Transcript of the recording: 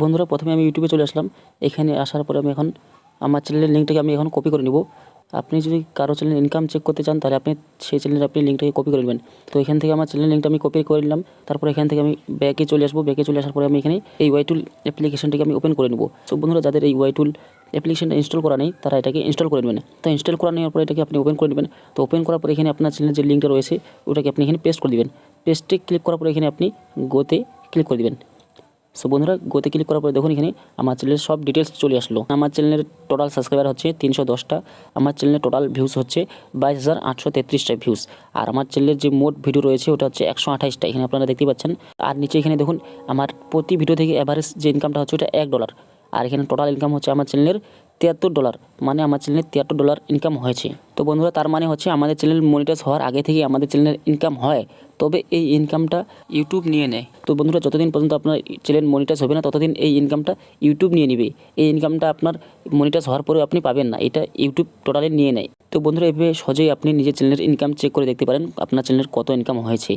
বন্ধুরা প্রথমে আমি ইউটিউবে চলে আসলাম। এখানে আসার পরে আমি এখন আমার চ্যানেলের লিঙ্কটাকে আমি এখন কপি করে নেব। আপনি যদি কারো চ্যানেল ইনকাম চেক করতে চান তাহলে আপনি সেই চ্যানেলের আপনি লিঙ্কটাকে কপি করে নেবেন। তো এখান থেকে আমার চ্যানেলের লিঙ্কটা আমি কপি করে নিলাম। তারপর এখান থেকে আমি ব্যাকে চলে আসবো। ব্যাকে চলে আসার পরে আমি এখানে এই ওয়াইটুল অ্যাপ্লিকেশনটিকে আমি ওপেন করে নেব। সো বন্ধুরা যাদের এই ওয়াইটুল অ্যাপ্লিকেশনটা ইনস্টল করা নেই তারা এটাকে ইনস্টল করে নেবেন। তো ইনস্টল করা নেওয়ার পরে এটাকে আপনি ওপেন করে নেবেন। তো ওপেন করার পরে এখানে আপনার চ্যানেলের যে লিঙ্কটা রয়েছে ওটাকে আপনি এখানে পেস্ট করে দিবেন। পেস্টে ক্লিক করার পরে এখানে আপনি গোতে ক্লিক করে দিবেন। সো বন্ধুরা গোতে ক্লিক করার পরে দেখুন এখানে আমার চ্যানেলের সব ডিটেলস চলে আসলো। আমার চ্যানেলের টোটাল সাবস্ক্রাইবার হচ্ছে 310টা। আমার চ্যানেলের টোটাল ভিউজ হচ্ছে 22,833টা ভিউজ। আর আমার চ্যানেলের যে মোট ভিডিও রয়েছে ওটা হচ্ছে 128টা। এখানে আপনারা দেখতে পাচ্ছেন। আর নিচে এখানে দেখুন আমার প্রতি ভিডিও থেকে অ্যাভারেজ যে ইনকামটা হচ্ছে ওটা $1। আর এখানে টোটাল ইনকাম হচ্ছে আমার চ্যানেলের $73, মানে আমার চ্যানেলের $73 ইনকাম হয়েছে। তো বন্ধুরা তার মানে হচ্ছে আমাদের চ্যানেল মনিটাইজ হওয়ার আগে থেকে আমাদের চ্যানেলের ইনকাম হয়, তবে এই ইনকামটা ইউটিউব নিয়ে নেয়। তো বন্ধুরা যতদিন পর্যন্ত আপনার চ্যানেল মনিটাইজ হবে না ততদিন এই ইনকামটা ইউটিউব নিয়ে নেবে। এই ইনকামটা আপনার মনিটাইজ হওয়ার পরেও আপনি পাবেন না, এটা ইউটিউব টোটালি নিয়ে নেয়। তো বন্ধুরা এভাবে সহজেই আপনি নিজের চ্যানেলের ইনকাম চেক করে দেখতে পারেন আপনার চ্যানেলের কত ইনকাম হয়েছে।